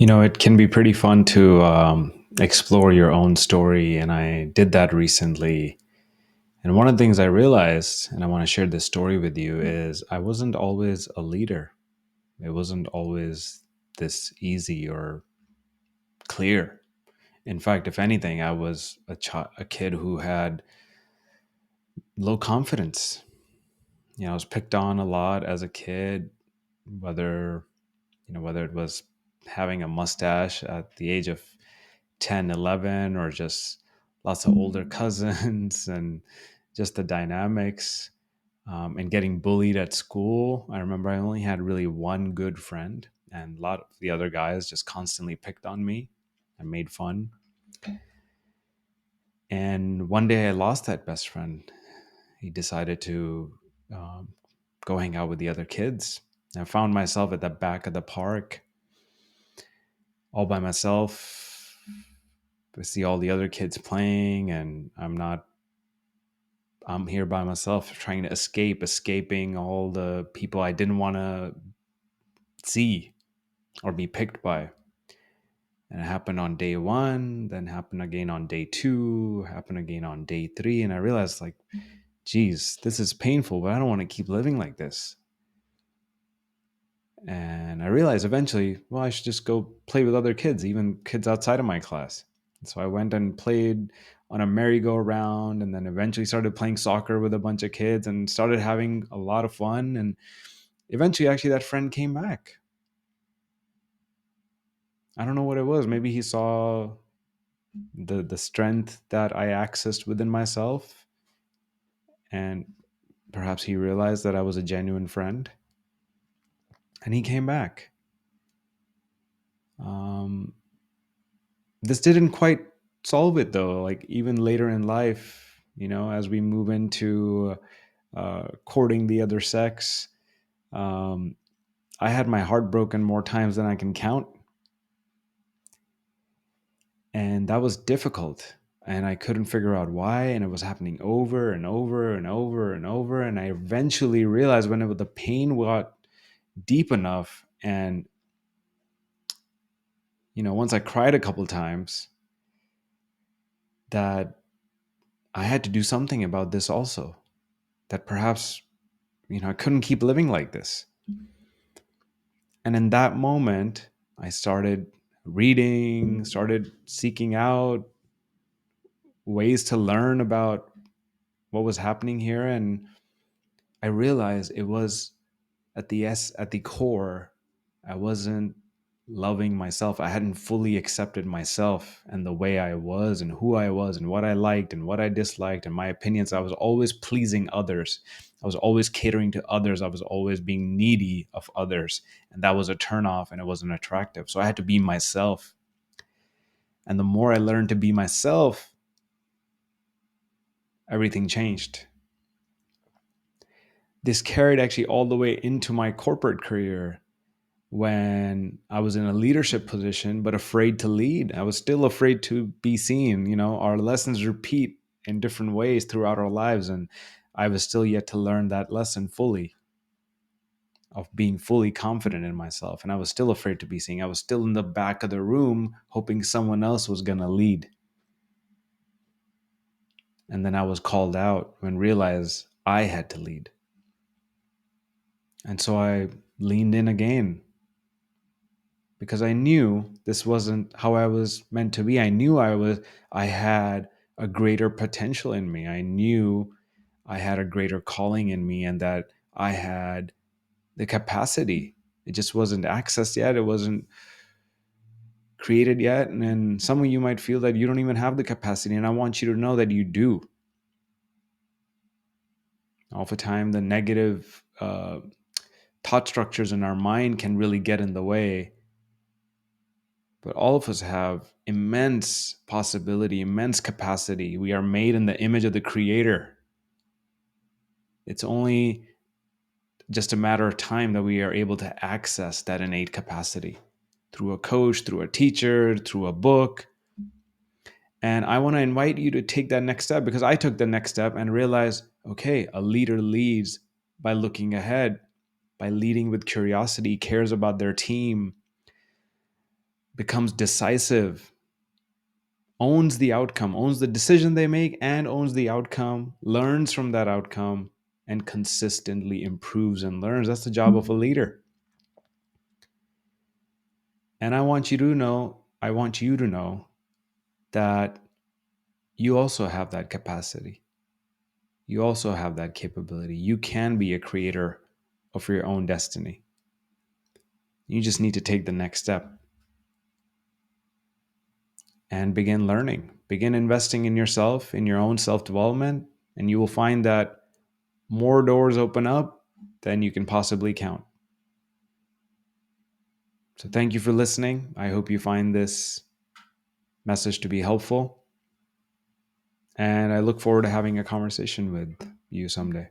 It can be pretty fun to explore your own story, and I did that recently. And one of the things I realized, and I want to share this story with you, is I wasn't always a leader. It wasn't always this easy or clear. In fact, if anything, I was a kid who had low confidence. I was picked on a lot as a kid, whether whether it was having a mustache at the age of 10, 11, or just lots of older cousins and just the dynamics, and getting bullied at school. I remember I only had really one good friend, and a lot of the other guys just constantly picked on me and made fun. And one day I lost that best friend. He decided to um, go hang out with the other kids. I found myself at the back of the park all by myself. I see all the other kids playing, and I'm here by myself trying to escaping all the people I didn't want to see or be picked by. And it happened on day one, then happened again on day two, happened again on day three. And I realized, like, geez, this is painful, but I don't want to keep living like this. And I realized eventually, well, I should just go play with other kids, even kids outside of my class. And so I went and played on a merry-go-round, and then eventually started playing soccer with a bunch of kids and started having a lot of fun. And eventually, actually, that friend came back. I don't know what it was. Maybe he saw the strength that I accessed within myself, and perhaps he realized that I was a genuine friend, and he came back. Um, this didn't quite solve it though. Like even later in life, as we move into courting the other sex, um, I had my heart broken more times than I can count, and that was difficult. And I couldn't figure out why, and it was happening over and over and over and over. And I eventually realized the pain got deep enough, and once I cried a couple times, that I had to do something about this also. That perhaps I couldn't keep living like this. And in that moment, I started reading, started seeking out ways to learn about what was happening here. And I realized it was at the core, I wasn't loving myself. I hadn't fully accepted myself and the way I was and who I was and what I liked and what I disliked and my opinions. I was always pleasing others. I was always catering to others. I was always being needy of others. And that was a turnoff, and it wasn't attractive. So I had to be myself. And the more I learned to be myself, everything changed. This carried actually all the way into my corporate career, when I was in a leadership position, but afraid to lead. I was still afraid to be seen. Our lessons repeat in different ways throughout our lives. And I was still yet to learn that lesson fully, of being fully confident in myself. And I was still afraid to be seen. I was still in the back of the room hoping someone else was going to lead. And then I was called out and realized I had to lead. And so I leaned in again, because I knew this wasn't how I was meant to be. I had a greater potential in me. I knew I had a greater calling in me, and that I had the capacity. It just wasn't accessed yet. It wasn't created yet. And then some of you might feel that you don't even have the capacity, and I want you to know that you do. Oftentimes, the negative thought structures in our mind can really get in the way. But all of us have immense possibility, immense capacity. We are made in the image of the Creator. It's only just a matter of time that we are able to access that innate capacity through a coach, through a teacher, through a book. And I want to invite you to take that next step, because I took the next step and realized, okay, a leader leads by looking ahead, by leading with curiosity, cares about their team, becomes decisive, owns the outcome, owns the decision they make, and owns the outcome, learns from that outcome, and consistently improves and learns. That's the job of a leader. And I want you to know that you also have that capacity. You also have that capability. You can be a creator of your own destiny. You just need to take the next step and begin learning, begin investing in yourself, in your own self development, and you will find that more doors open up than you can possibly count. So, thank you for listening. I hope you find this message to be helpful. And I look forward to having a conversation with you someday.